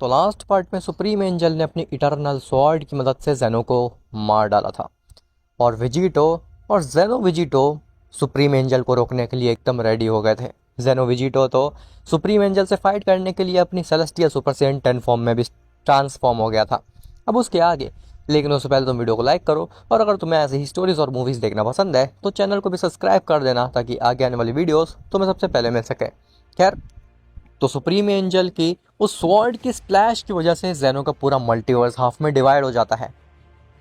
तो last part में supreme angel ने अपनी इटर्नल स्वॉर्ड की मदद से जेनो को मार डाला था और विजिटो और जेनो विजिटो सुप्रीम एंजल को रोकने के लिए एकदम रेडी हो गए थे। जेनो विजिटो तो सुप्रीम एंजल से फाइट करने के लिए अपनी सेलेस्टियल सुपर सेन 10 फॉर्म में भी ट्रांसफॉर्म हो गया था। अब उसके आगे, लेकिन उससे पहले तुम वीडियो को लाइक करो और अगर तुम्हें ऐसी ही स्टोरीज और मूवीज़ देखना पसंद है तो चैनल को भी सब्सक्राइब कर देना ताकि आगे आने वाली वीडियोस तुम्हें सबसे पहले मिल सके। खैर, तो सुप्रीम एंजल की उस स्वॉर्ड की स्प्लैश की वजह से जेनो का पूरा मल्टीवर्स हाफ में डिवाइड हो जाता है।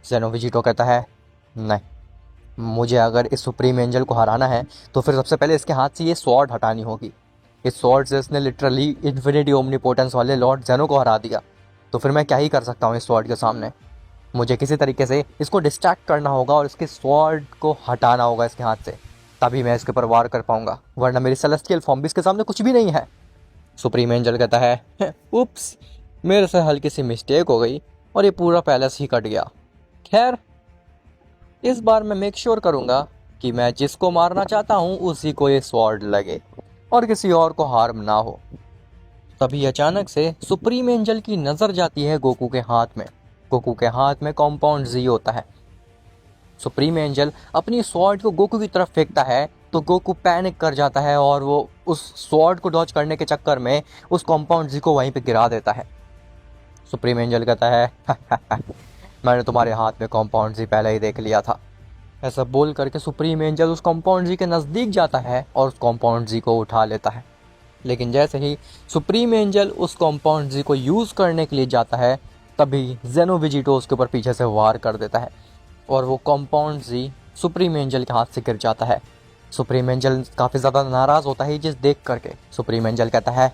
जेनो विजिटो कहता है, नहीं, मुझे अगर इस सुप्रीम एंजल को हराना है तो फिर सबसे पहले इसके हाथ से ये स्वॉर्ड हटानी होगी। इस स्वॉर्ड से इसने लिटरली इन्फिनिटी ओमनीपोटेंस वाले लॉर्ड जेनो को हरा दिया, तो फिर मैं क्या ही कर सकता हूँ इस स्वॉर्ड के सामने। मुझे किसी तरीके से इसको डिस्ट्रैक्ट करना होगा और इसके स्वॉर्ड को हटाना होगा इसके हाथ से, तभी मैं इसके ऊपर वार कर पाऊंगा, वरना मेरी सेलेस्टियल फॉर्म भी इसके सामने कुछ भी नहीं है। सुप्रीम एंजल कहता है, उप्स, मेरे से हल्की सी मिस्टेक हो गई और ये पूरा पैलेस ही कट गया। खैर, इस बार मैं मेक श्योर करूंगा कि मैं जिसको मारना चाहता हूँ उसी को ये स्वॉर्ड लगे और किसी और को हार्म ना हो। तभी अचानक से सुप्रीम एंजल की नज़र जाती है गोकू के हाथ में। गोकू के हाथ में कॉम्पाउंड जी होता है। सुप्रीम एंजल अपनी स्वॉर्ड को गोकू की तरफ फेंकता है तो गोकू पैनिक कर जाता है और वो उस स्वॉर्ड को डॉज करने के चक्कर में उस कॉम्पाउंड जी को वहीं पे गिरा देता है। सुप्रीम एंजल कहता है, मैंने तुम्हारे हाथ में कॉम्पाउंड जी पहले ही देख लिया था। ऐसा बोल करके सुप्रीम एंजल उस कॉम्पाउंड जी के नज़दीक जाता है और उस कॉम्पाउंड जी को उठा लेता है। लेकिन जैसे ही सुप्रीम एंजल उस कॉम्पाउंड जी को यूज़ करने के लिए जाता है तभी जेनो विजिटो उसके ऊपर पीछे से वार कर देता है और वो कॉम्पाउंड जी सुप्रीम एंजल के हाथ से गिर जाता है। सुप्रीम एंजल काफ़ी ज़्यादा नाराज़ होता है जिस देख करके। सुप्रीम एंजल कहता है,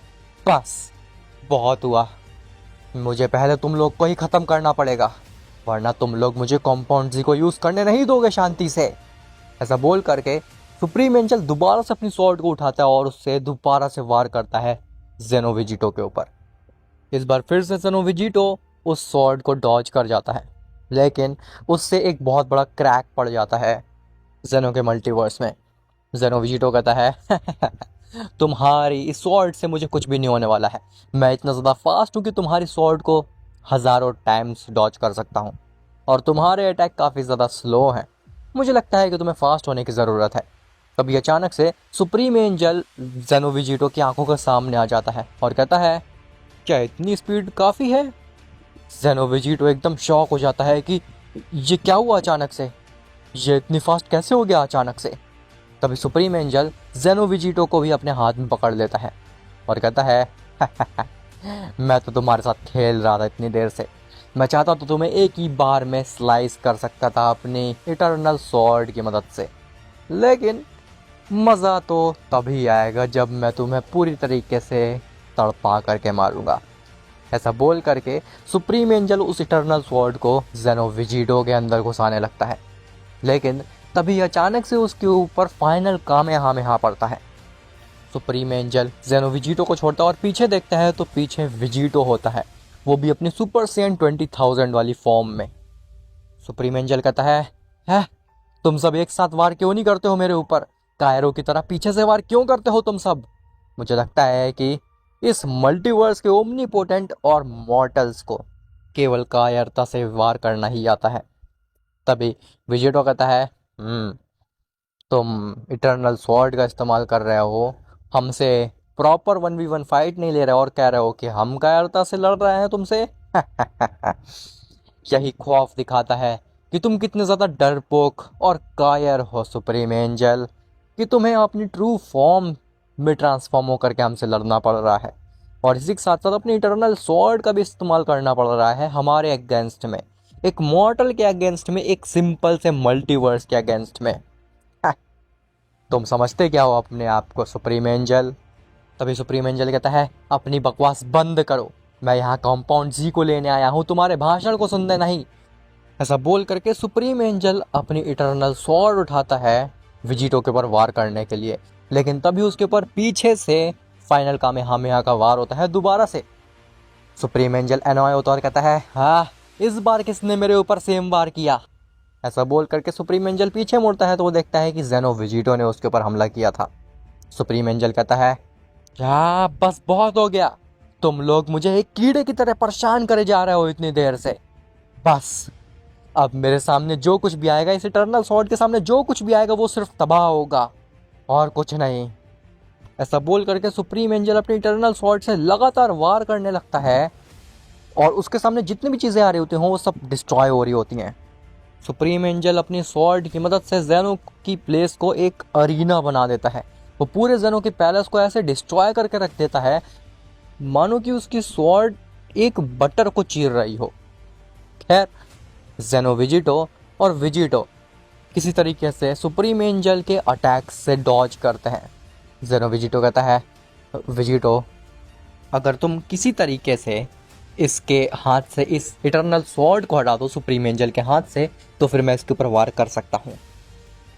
बस बहुत हुआ, मुझे पहले तुम लोग को ही ख़त्म करना पड़ेगा, वरना तुम लोग मुझे कॉम्पाउंड जी को यूज़ करने नहीं दोगे शांति से। ऐसा बोल करके सुप्रीम एंजल दोबारा से अपनी स्वॉर्ड को उठाता है और उससे दोबारा से वार करता है जेनो विजिटो के ऊपर। इस बार फिर से जेनो विजिटो उस स्वॉर्ड को डॉज कर जाता है, लेकिन उससे एक बहुत बड़ा क्रैक पड़ जाता है जेनो के मल्टीवर्स में। जेनो विजिटो कहता है, तुम्हारी इस स्वॉर्ड से मुझे कुछ भी नहीं होने वाला है। मैं इतना ज़्यादा फास्ट हूँ कि तुम्हारी स्वॉर्ड को हज़ारों टाइम्स डॉज कर सकता हूँ और तुम्हारे अटैक काफ़ी ज़्यादा स्लो हैं। मुझे लगता है कि तुम्हें फास्ट होने की ज़रूरत है। तभी अचानक से सुप्रीम एंजल जेनो विजिटो की आंखों के सामने आ जाता है और कहता है, क्या इतनी स्पीड काफ़ी है? जेनो विजिटो एकदम शॉक हो जाता है कि ये क्या हुआ अचानक से, ये इतनी फास्ट कैसे हो गया अचानक से। तभी सुप्रीम एंजल जेनो विजिटो को भी अपने हाथ में पकड़ लेता है और कहता है, मैं तो तुम्हारे साथ खेल रहा था इतनी देर से। मैं चाहता तो तुम्हें एक ही बार में स्लाइस कर सकता था अपनी इटर्नल स्वॉर्ड की मदद से, लेकिन मज़ा तो तभी आएगा जब मैं तुम्हें पूरी तरीके से तड़पा करके मारूंगा। ऐसा बोल करके सुप्रीम एंजल उस इटर्नल स्वॉर्ड को जेनो विजिटो के अंदर घुसाने लगता है, लेकिन तभी अचानक से उसके ऊपर फाइनल कामेहामेहा पड़ता है। सुप्रीम एंजल जेनो विजिटो को छोड़ता है और पीछे देखता है तो पीछे विजिटो होता है, वो भी अपनी सुपर सेन 20,000 वाली फॉर्म में। सुप्रीम एंजल कहता है, तुम सब एक साथ वार क्यों नहीं करते हो मेरे ऊपर? कायरो की तरह पीछे से वार क्यों करते हो तुम सब? मुझे लगता है कि इस मल्टीवर्स के ओमनीपोटेंट और मॉर्टल्स को केवल कायरता से वार करना ही आता है। तभी विजिटो कहता है, तुम इटर्नल स्वॉर्ड का इस्तेमाल कर रहे हो, हमसे प्रॉपर 1v1 फाइट नहीं ले रहे और कह रहे हो कि हम कायरता से लड़ रहे हैं तुमसे। यही खौफ दिखाता है कि तुम कितने ज़्यादा डरपोक और कायर हो सुप्रीम एंजल, कि तुम्हें अपनी ट्रू फॉर्म में ट्रांसफॉर्म होकर के हमसे लड़ना पड़ रहा है और इसी के साथ साथ अपनी इटर्नल स्वॉर्ड का भी इस्तेमाल करना पड़ रहा है हमारे अगेंस्ट में, एक मॉर्टल के अगेंस्ट में, एक सिंपल से मल्टीवर्स के अगेंस्ट में। तुम समझते क्या हो अपने आप को सुप्रीम एंजल? तभी सुप्रीम एंजल कहता है, अपनी बकवास बंद करो, मैं यहाँ कॉम्पाउंड जी को लेने आया हूँ, तुम्हारे भाषण को सुनने नहीं। ऐसा बोल करके सुप्रीम एंजल अपनी इटर्नल स्वॉर्ड उठाता है विजिटो के ऊपर वार करने के लिए, लेकिन तभी उसके ऊपर पीछे से फाइनल कामेहामेहा का वार होता है दोबारा से। सुप्रीम एंजल एनॉय होता है और कहता है, हाँ, इस बार किसने मेरे ऊपर सेम वार किया? ऐसा बोल करके सुप्रीम एंजल पीछे मुड़ता है तो वो देखता है कि जेनो विजिटो ने उसके ऊपर हमला किया था। सुप्रीम एंजल कहता है, क्या बस बहुत हो गया, तुम लोग मुझे एक कीड़े की तरह परेशान करे जा रहे हो इतनी देर से। बस अब मेरे सामने जो कुछ भी आएगा, इस इटर्नल स्वॉर्ड के सामने जो कुछ भी आएगा वो सिर्फ तबाह होगा और कुछ नहीं। ऐसा बोल करके सुप्रीम एंजल अपनी इटर्नल स्वॉर्ड से लगातार वार करने लगता है और उसके सामने जितनी भी चीज़ें आ रही होती हैं वो सब डिस्ट्रॉय हो रही होती हैं। सुप्रीम एंजल अपनी स्वॉर्ड की मदद से ज़ेनो की प्लेस को एक अरीना बना देता है। वो पूरे ज़ेनो के पैलेस को ऐसे डिस्ट्रॉय करके रख देता है मानो कि उसकी स्वॉर्ड एक बटर को चीर रही हो। खैर, ज़ेनो विजिटो और विजिटो किसी तरीके से सुप्रीम एंजल के अटैक से डॉज करते हैं। ज़ेनो विजिटो कहता है, विजिटो अगर तुम किसी तरीके से इसके हाथ से इस इटर्नल स्वॉर्ड को हटा दो सुप्रीम एंजल के हाथ से, तो फिर मैं इसके ऊपर वार कर सकता हूँ।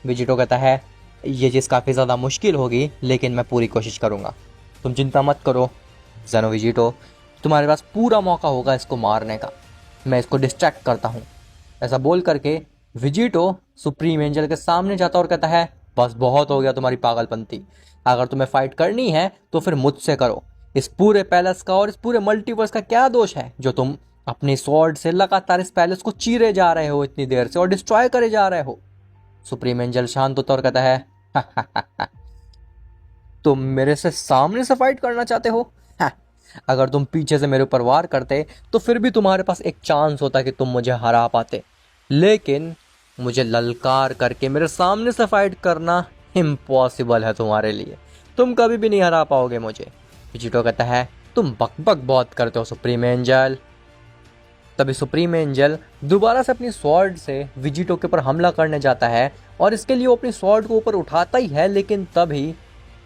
विजिटो कहता है, ये चीज़ काफ़ी ज़्यादा मुश्किल होगी लेकिन मैं पूरी कोशिश करूँगा, तुम चिंता मत करो। ज़ेनो विजिटो, तुम्हारे पास पूरा मौका होगा इसको मारने का, मैं इसको डिस्ट्रैक्ट करता हूँ। ऐसा बोल करके विजिटो सुप्रीम एंजल के सामने जाता और कहता है, बस बहुत हो गया तुम्हारी पागलपंती, अगर तुम्हें फाइट करनी है तो फिर मुझसे करो। इस पूरे पैलेस का और इस पूरे मल्टीवर्स का क्या दोष है जो तुम अपनी स्वॉर्ड से लगातार इस पैलेस को चीरे जा रहे हो इतनी देर से और डिस्ट्रॉय करे जा रहे हो। सुप्रीम एंजल शांत होता और कहता है, तुम मेरे से सामने से फाइट करना चाहते हो? अगर तुम पीछे से मेरे ऊपर वार करते तो फिर भी तुम्हारे पास एक चांस होता कि तुम मुझे हरा पाते, लेकिन मुझे ललकार करके मेरे सामने से फाइट करना इम्पॉसिबल है तुम्हारे लिए, तुम कभी भी नहीं हरा पाओगे मुझे। विजिटो कहता है, तुम बकबक बहुत करते हो सुप्रीम एंजल। तभी सुप्रीम एंजल दोबारा से अपनी स्वॉर्ड से विजिटो के ऊपर हमला करने जाता है और इसके लिए वो अपनी स्वॉर्ड को ऊपर उठाता ही है, लेकिन तभी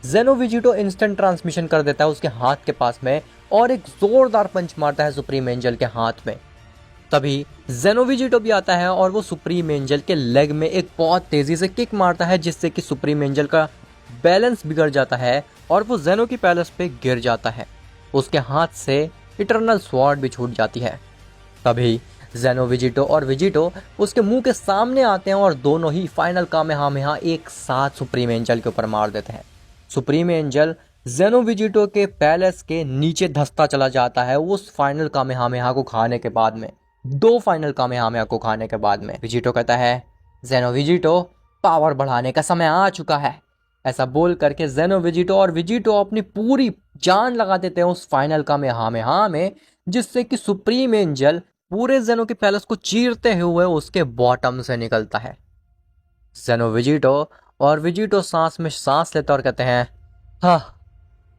ज़ेनो विजिटो इंस्टेंट ट्रांसमिशन कर देता है उसके हाथ के पास में और एक जोरदार पंच मारता है सुप्रीम एंजल के हाथ में। तभी ज़ेनो विजिटो भी आता है और वो सुप्रीम एंजल के लेग में एक बहुत तेजी से किक मारता है, जिससे कि सुप्रीम एंजल का बैलेंस बिगड़ जाता है और वो ज़ेनो की पैलेस पे गिर जाता है। उसके हाथ से इटर्नल स्वॉर्ड भी छूट जाती है। तभी ज़ेनो विजिटो और विजिटो उसके मुंह के सामने आते हैं और दोनों ही फाइनल कामेहामेहा एक साथ सुप्रीम एंजल के ऊपर मार देते हैं। सुप्रीम एंजल ज़ेनो विजिटो के पैलेस के नीचे धंसता चला जाता है उस फाइनल कामेहामेहा को खाने के बाद में, 2 फाइनल कामेहामेहा को खाने के बाद में। विजिटो कहता है, ज़ेनो विजिटो, पावर बढ़ाने का समय आ चुका है। ऐसा बोल करके ज़ेनो विजिटो और विजिटो अपनी पूरी जान लगा देते हैं उस फाइनल कामेहामेहा में, जिससे कि सुप्रीम एंजल पूरे ज़ेनो के पैलेस को चीरते हुए उसके बॉटम से निकलता है। ज़ेनो विजिटो और विजिटो सांस में सांस लेते और कहते हैं, हाँ,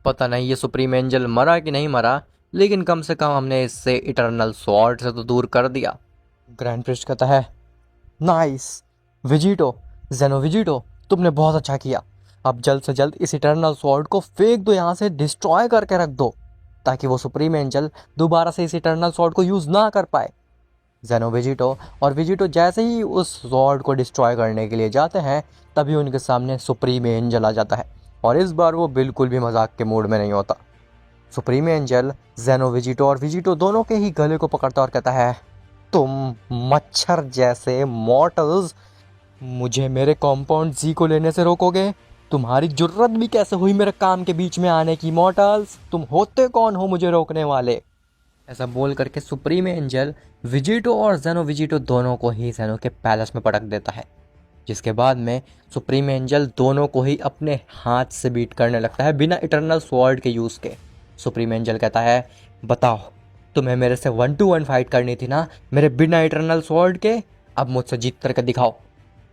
पता नहीं ये सुप्रीम एंजल मरा कि नहीं मरा, लेकिन कम से कम हमने इससे इटर्नल स्वॉर्ड से तो दूर कर दिया। ग्रैंड प्रिस्ट कहता है, नाइस विजिटो, ज़ेनो विजिटो, तुमने बहुत अच्छा किया। अब जल्द से जल्द इस इटर्नल स्वॉर्ड को फेंक दो, यहाँ से डिस्ट्रॉय करके रख दो, ताकि वो सुप्रीम एंजल दोबारा से इस इटर्नल स्वॉर्ड को यूज़ ना कर पाए। ज़ेनो विजिटो और विजिटो जैसे ही उस स्वॉर्ड को डिस्ट्रॉय करने के लिए जाते हैं, तभी उनके सामने सुप्रीम एंजल आ जाता है और इस बार वो बिल्कुल भी मजाक के मूड में नहीं होता। सुप्रीम एंजल ज़ेनो विजिटो और विजिटो दोनों के ही गले को पकड़ता और कहता है, तुम मच्छर जैसे मॉर्टल्स मुझे मेरे कॉम्पाउंड जी को लेने से रोकोगे? तुम्हारी जुर्रत भी कैसे हुई मेरे काम के बीच में आने की मॉर्टल्स? तुम होते कौन हो मुझे रोकने वाले? ऐसा बोल करके सुप्रीम एंजल विजिटो और ज़ेनो विजिटो दोनों को ही ज़ेनो के पैलेस में पटक देता है, जिसके बाद में सुप्रीम एंजल दोनों को ही अपने हाथ से बीट करने लगता है बिना इटर्नल स्वॉर्ड के यूज़ के। सुप्रीम एंजल कहता है, बताओ, तुम्हें मेरे से 1-to-1 फाइट करनी थी ना मेरे बिना इटर्नल स्वॉर्ड के? अब मुझसे जीत करके दिखाओ।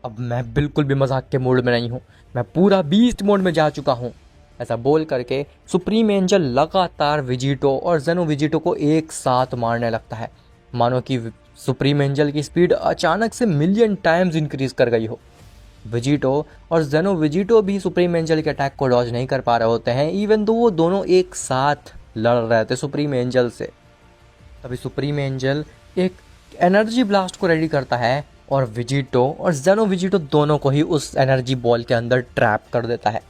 अब मैं बिल्कुल भी मजाक के मूड में नहीं हूँ, मैं पूरा बीस्ट मोड में जा चुका हूँ। ऐसा बोल करके सुप्रीम एंजल लगातार विजिटो और ज़ेनो विजिटो को एक साथ मारने लगता है, मानो कि सुप्रीम एंजल की स्पीड अचानक से मिलियन टाइम्स इंक्रीज कर गई हो। विजिटो और ज़ेनो विजिटो भी सुप्रीम एंजल के अटैक को डॉज नहीं कर पा रहे होते हैं, इवन दो वो दोनों एक साथ लड़ रहे थे सुप्रीम एंजल से। तभी सुप्रीम एंजल एक एनर्जी ब्लास्ट को रेडी करता है और विजिटो और ज़ेनो विजिटो दोनों को ही उस एनर्जी बॉल के अंदर ट्रैप कर देता है।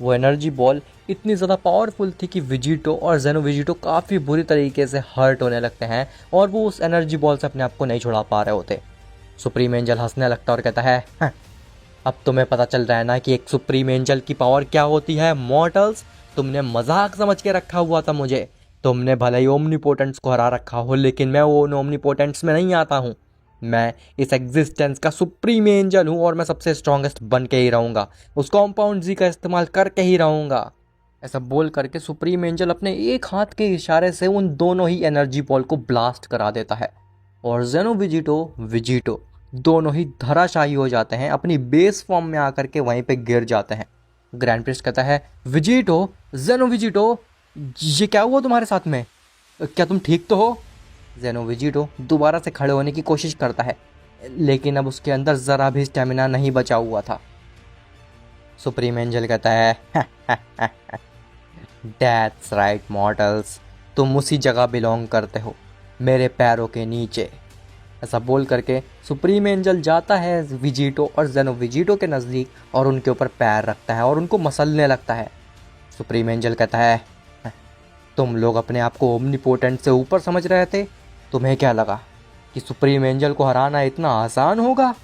वो एनर्जी बॉल इतनी ज़्यादा पावरफुल थी कि विजिटो और ज़ेनो विजिटो काफ़ी बुरी तरीके से हर्ट होने लगते हैं और वो उस एनर्जी बॉल से अपने आप को नहीं छुड़ा पा रहे होते। सुप्रीम एंजल हंसने लगता और कहता है, अब तुम्हें पता चल रहा है ना कि एक सुप्रीम एंजल की पावर क्या होती है मॉर्टल्स? तुमने मजाक समझ के रखा हुआ था मुझे, तुमने भले ही ओमनीपोटेंट्स को हरा रखा हो, लेकिन मैं वो ओमनीपोटेंट्स में नहीं आता हूँ। मैं इस एग्जिस्टेंस का सुप्रीम एंजल हूँ और मैं सबसे स्ट्रांगेस्ट बन के ही रहूँगा, उस कॉम्पाउंड जी का इस्तेमाल करके ही रहूँगा। ऐसा बोल करके सुप्रीम एंजल अपने एक हाथ के इशारे से उन दोनों ही एनर्जी बॉल को ब्लास्ट करा देता है और जेनो विजिटो दोनों ही धराशायी हो जाते हैं, अपनी बेस फॉर्म में आकर के वहीं पे गिर जाते हैं। ग्रैंड प्रिस्ट कहता है, जेनो विजिटो, ये क्या हुआ तुम्हारे साथ में? क्या तुम ठीक तो हो? जेनो विजिटो दोबारा से खड़े होने की कोशिश करता है, लेकिन अब उसके अंदर ज़रा भी स्टेमिना नहीं बचा हुआ था। सुप्रीम एंजल कहता है, दैट्स राइट मॉर्टल्स, तुम उसी जगह बिलोंग करते हो, मेरे पैरों के नीचे। ऐसा बोल करके सुप्रीम एंजल जाता है विजिटो और जेनो विजिटो के नज़दीक और उनके ऊपर पैर रखता है और उनको मसलने लगता है। सुप्रीम एंजल कहता है, तुम लोग अपने आप को ओमनीपोटेंट से ऊपर समझ रहे थे, तुम्हें क्या लगा कि सुप्रीम एंजल को हराना इतना आसान होगा?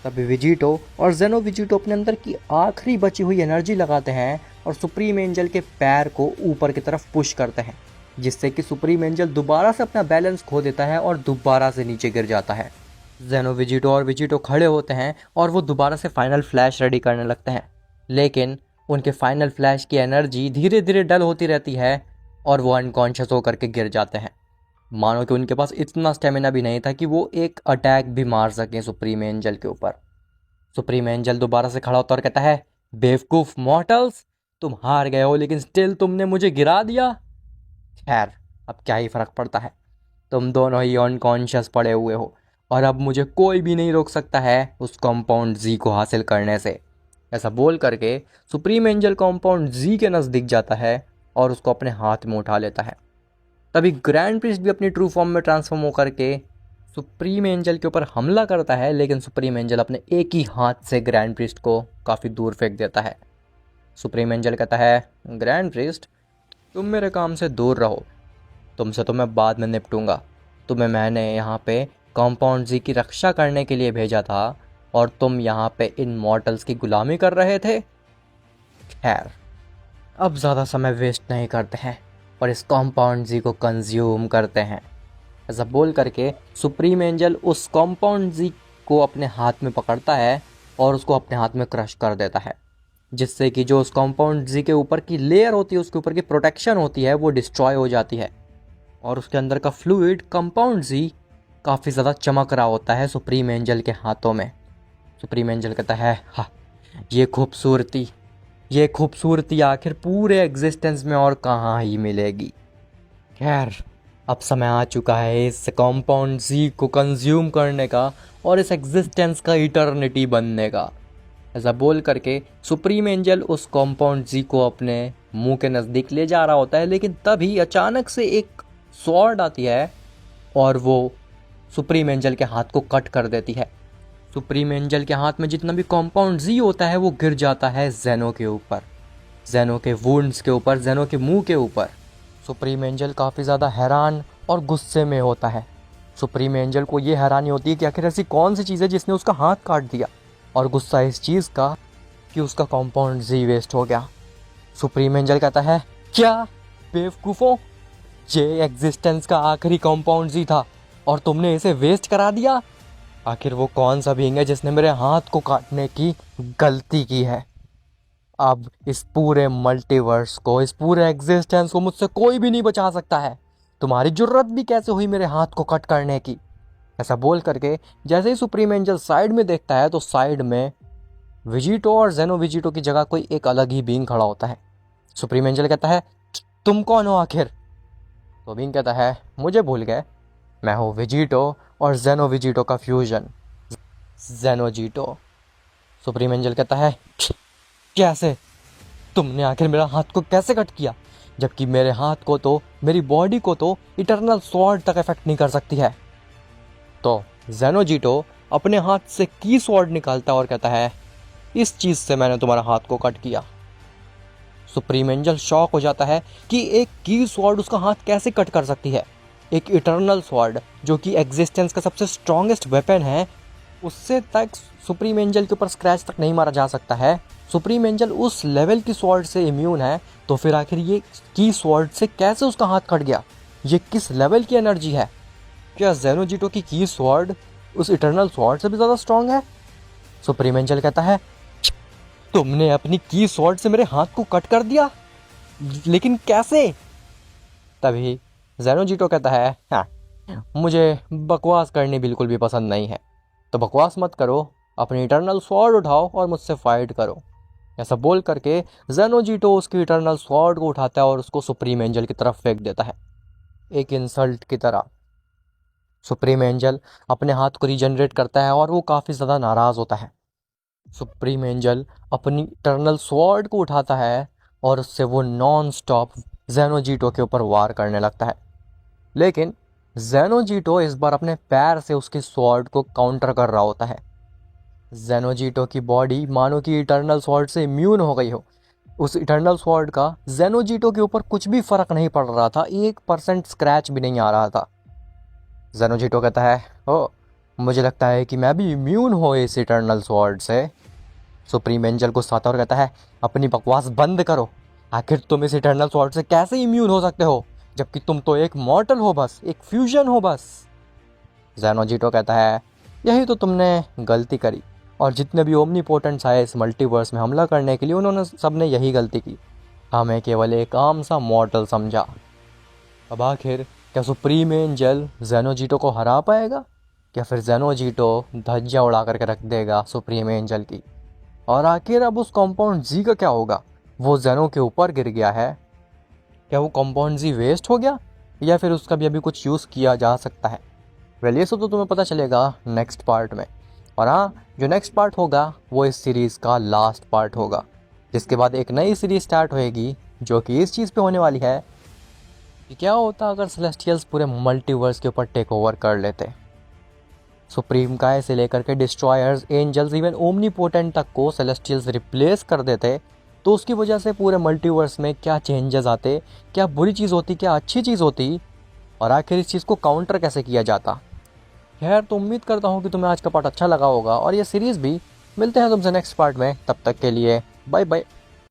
तभी विजिटो और जेनो विजिटो अपने अंदर की आखिरी बची हुई एनर्जी लगाते हैं और सुप्रीम एंजल के पैर को ऊपर की तरफ पुश करते हैं, जिससे कि सुप्रीम एंजल दोबारा से अपना बैलेंस खो देता है और दोबारा से नीचे गिर जाता है। जेनो विजिटो और विजिटो खड़े होते हैं और वो दोबारा से फाइनल फ्लैश रेडी करने लगते हैं, लेकिन उनके फाइनल फ्लैश की एनर्जी धीरे धीरे डल होती रहती है और वो अनकॉन्शियस होकर के गिर जाते हैं। मानो कि उनके पास इतना स्टेमिना भी नहीं था कि वो एक अटैक भी मार सकें सुप्रीम एंजल के ऊपर। सुप्रीम एंजल दोबारा से खड़ा होता और कहता है, बेवकूफ़ मॉर्टल्स, तुम हार गए हो लेकिन स्टिल तुमने मुझे गिरा दिया। खैर, अब क्या ही फ़र्क पड़ता है, तुम दोनों ही अनकॉन्शियस पड़े हुए हो और अब मुझे कोई भी नहीं रोक सकता है उस कॉम्पाउंड जी को हासिल करने से। ऐसा बोल करके सुप्रीम एंजल कॉम्पाउंड जी के नज़दीक जाता है और उसको अपने हाथ में उठा लेता है। तभी ग्रैंड प्रिस्ट भी अपनी ट्रू फॉर्म में ट्रांसफॉर्म होकर के सुप्रीम एंजल के ऊपर हमला करता है, लेकिन सुप्रीम एंजल अपने एक ही हाथ से ग्रैंड प्रिस्ट को काफ़ी दूर फेंक देता है। सुप्रीम एंजल कहता है, ग्रैंड प्रिस्ट, तुम मेरे काम से दूर रहो, तुमसे तो मैं बाद में निपटूंगा। तुम्हें मैंने यहाँ पे कॉम्पाउंड जी की रक्षा करने के लिए भेजा था और तुम यहाँ पे इन मॉर्टल्स की गुलामी कर रहे थे। खैर, अब ज़्यादा समय वेस्ट नहीं करते हैं और इस कॉम्पाउंड जी को कंज्यूम करते हैं। ऐसा बोल करके सुप्रीम एंजल उस कॉम्पाउंड जी को अपने हाथ में पकड़ता है और उसको अपने हाथ में क्रश कर देता है, जिससे कि जो उस कॉम्पाउंड जी के ऊपर की लेयर होती है, उसके ऊपर की प्रोटेक्शन होती है, वो डिस्ट्रॉय हो जाती है और उसके अंदर का फ्लूइड कंपाउंड जी काफ़ी ज़्यादा चमक रहा होता है सुप्रीम एंजल के हाथों में। सुप्रीम एंजल कहता है, हाँ, ये खूबसूरती आखिर पूरे एग्जिस्टेंस में और कहाँ ही मिलेगी। खैर, अब समय आ चुका है इस कॉम्पाउंड जी को कंज्यूम करने का और इस एग्जिस्टेंस का इटर्निटी बनने का। ऐसा बोल करके सुप्रीम एंजल उस कॉम्पाउंड जी को अपने मुंह के नज़दीक ले जा रहा होता है, लेकिन तभी अचानक से एक स्वॉर्ड आती है और वो सुप्रीम एंजल के हाथ को कट कर देती है। सुप्रीम एंजल के हाथ में जितना भी कॉम्पाउंड जी होता है वो गिर जाता है जेनो के ऊपर, जेनो के वुंड्स के ऊपर, जेनो के मुंह के ऊपर। सुप्रीम एंजल काफ़ी ज़्यादा हैरान और गुस्से में होता है। सुप्रीम एंजल को ये हैरानी होती है कि आखिर ऐसी कौन सी चीज़ है जिसने उसका हाथ काट दिया, और गुस्सा इस चीज़ का कि उसका कॉम्पाउंड जी वेस्ट हो गया। सुप्रीम एंजल कहता है, क्या बेवकूफ़ों, ये एग्जिस्टेंस का आखिरी कॉम्पाउंड जी था और तुमने इसे वेस्ट करा दिया। आखिर वो कौन सा बीइंग है जिसने मेरे हाथ को काटने की गलती की है? अब इस पूरे मल्टीवर्स को, इस पूरे एग्जिस्टेंस को मुझसे कोई भी नहीं बचा सकता है। तुम्हारी जुर्रत भी कैसे हुई मेरे हाथ को कट करने की? ऐसा बोल करके जैसे ही सुप्रीम एंजल साइड में देखता है तो साइड में विजिटो और जेनो विजिटो की जगह कोई एक अलग ही बीइंग खड़ा होता है। सुप्रीम एंजल कहता है, तुम कौन हो आखिर? तो बीइंग कहता है, मुझे भूल गए, मैं हूँ विजिटो और जेनो विजिटो का फ्यूजन, जेनोजीटो। सुप्रीम एंजल कहता है, कैसे? तुमने आखिर मेरा हाथ को कैसे कट किया, जबकि मेरे हाथ को तो, मेरी बॉडी को तो इटर्नल स्वॉर्ड तक इफेक्ट नहीं कर सकती है। तो जेनोजीटो अपने हाथ से की स्वॉर्ड निकालता और कहता है, इस चीज़ से मैंने तुम्हारा हाथ को कट किया। सुप्रीम एंजल शॉक हो जाता है कि एक की स्वॉर्ड उसका हाथ कैसे कट कर सकती है। एक इटर्नल स्वॉर्ड जो कि एग्जिस्टेंस का सबसे स्ट्रॉन्गेस्ट वेपन है, उससे तक सुप्रीम एंजल के ऊपर स्क्रैच तक नहीं मारा जा सकता है। सुप्रीम एंजल उस लेवल की स्वॉर्ड से इम्यून है, तो फिर आखिर ये की स्वॉर्ड से कैसे उसका हाथ कट गया? ये किस लेवल की एनर्जी है? क्या ज़ेनोजिटो की स्वॉर्ड उस इटर्नल स्वॉर्ड से भी ज़्यादा स्ट्रांग है? सुप्रीम एंजल कहता है, तुमने अपनी की स्वॉर्ड से मेरे हाथ को कट कर दिया, लेकिन कैसे? तभी ज़ेनोजिटो कहता है, हाँ, मुझे बकवास करनी बिल्कुल भी पसंद नहीं है, तो बकवास मत करो, अपनी इटर्नल स्वॉर्ड उठाओ और मुझसे फाइट करो। ऐसा बोल करके ज़ेनोजिटो उसकी इटर्नल स्वॉर्ड को उठाता है और उसको सुप्रीम एंजल की तरफ फेंक देता है, एक इंसल्ट की तरह। सुप्रीम एंजल अपने हाथ को रीजनरेट करता है और वो काफ़ी ज़्यादा नाराज़ होता है। सुप्रीम एंजल अपनी इटर्नल स्वॉर्ड को उठाता है और उससे वो नॉन स्टॉप ज़ेनोजिटो के ऊपर वार करने लगता है। लेकिन ज़ेनोजिटो इस बार अपने पैर से उसकी स्वॉर्ड को काउंटर कर रहा होता है। ज़ेनोजिटो की बॉडी मानो कि इटर्नल स्वॉर्ड से इम्यून हो गई हो। उस इटर्नल स्वॉर्ड का ज़ेनोजिटो के ऊपर कुछ भी फ़र्क नहीं पड़ रहा था, 1% स्क्रैच भी नहीं आ रहा था। ज़ेनोजिटो कहता है, ओ, मुझे लगता है कि मैं भी इम्यून हो इस इटर्नल स्वॉर्ड से। सुप्रीम एंजल गुस्सा आता और कहता है, अपनी बकवास बंद करो, आखिर तुम इस इटर्नल स्वॉर्ड से कैसे इम्यून हो सकते हो, जबकि तुम तो एक मॉर्टल हो, बस एक फ्यूजन हो बस। ज़ेनोजिटो कहता है, यही तो तुमने गलती करी, और जितने भी ओमनीपोटेंट्स आए इस मल्टीवर्स में हमला करने के लिए, उन्होंने सबने यही गलती की, हमें केवल एक आम सा मॉर्टल समझा। अब आखिर क्या सुप्रीम एंजल ज़ेनोजिटो को हरा पाएगा, या फिर ज़ेनोजिटो धज्जियाँ उड़ा करके रख देगा सुप्रीम एंजल की? और आखिर अब उस कंपाउंड जी का क्या होगा? वो ज़ेनो के ऊपर गिर गया है, क्या वो कंपाउंड जी वेस्ट हो गया, या फिर उसका भी अभी कुछ यूज़ किया जा सकता है? वेल, ये सब तो तुम्हें पता चलेगा नेक्स्ट पार्ट में। और हाँ, जो नेक्स्ट पार्ट होगा वो इस सीरीज़ का लास्ट पार्ट होगा, जिसके बाद एक नई सीरीज़ स्टार्ट होएगी, जो कि इस चीज़ पे होने वाली है कि क्या होता अगर सेलेस्टियल्स पूरे मल्टीवर्स के ऊपर टेक ओवर कर लेते। सुप्रीम काय से लेकर के डिस्ट्रॉयर्स, एंजल्स, इवन ओमनीपोटेंट तक को सेलेस्टियल्स रिप्लेस कर देते, तो उसकी वजह से पूरे मल्टीवर्स में क्या चेंजेस आते, क्या बुरी चीज़ होती, क्या अच्छी चीज़ होती, और आखिर इस चीज़ को काउंटर कैसे किया जाता। खैर, तो उम्मीद करता हूँ कि तुम्हें आज का पार्ट अच्छा लगा होगा और ये सीरीज़ भी। मिलते हैं तुमसे नेक्स्ट पार्ट में, तब तक के लिए बाय बाय।